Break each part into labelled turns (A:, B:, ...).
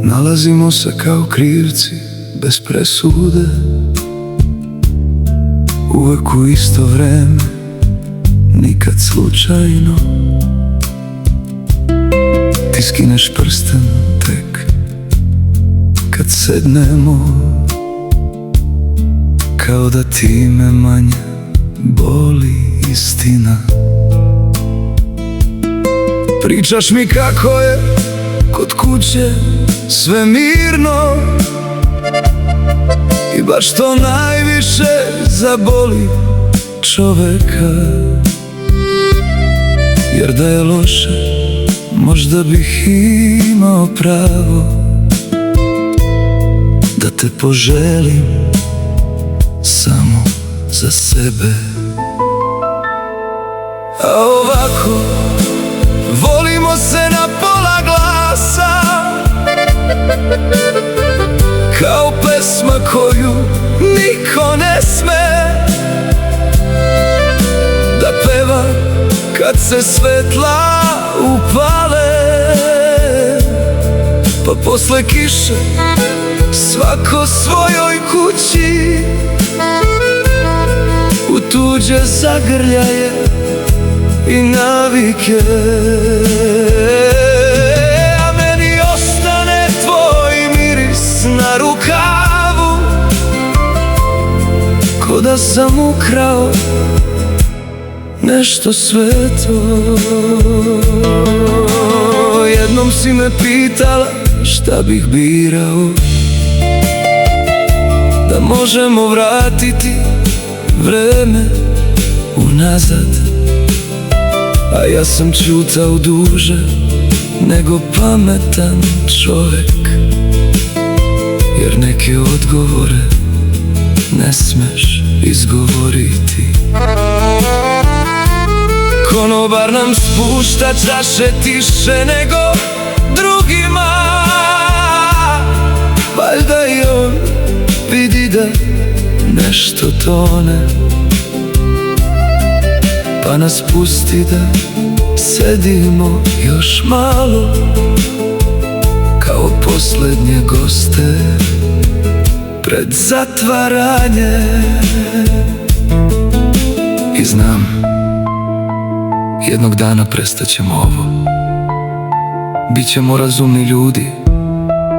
A: Nalazimo se kao krivci bez presude, uvek u isto vreme, nikad slučajno. Ti skineš prsten tek kad sednemo, kao da time manje boli istina. Pričaš mi kako je kod kuće sve mirno, i baš to najviše zaboli čoveka. Jer da je loše, možda bih imao pravo da te poželim samo za sebe. A ovako volimo se na pola glasa, kao pesma koju niko ne sme da peva kad se svetla upale, pa posle kiše svako svojoj kući u tuđe zagrljaje i navike. A meni ostane tvoj miris na rukavu, ko da sam ukrao nešto sveto. Jednom si me pitala šta bih birao, da možemo vratiti vreme unazad, a ja sam ćutao duže nego pametan čovek, jer neke odgovore ne smeš izgovoriti. Konobar nam spušta čaše tiše nego drugima, valjda i on vidi da nešto tone, pa nas pusti da sedimo još malo kao poslednje goste pred zatvaranje. I znam, jednog dana prestaćemo ovo, bićemo razumni ljudi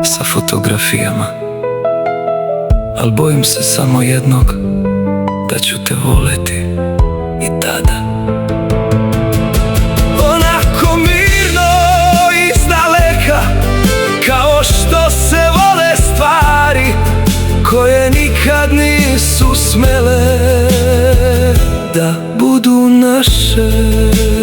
A: sa fotografijama, al bojim se samo jednog, da ću te voleti i tada. Onako mirno iz daleka, kao što se vole stvari koje nikad nisu smele da budu naše.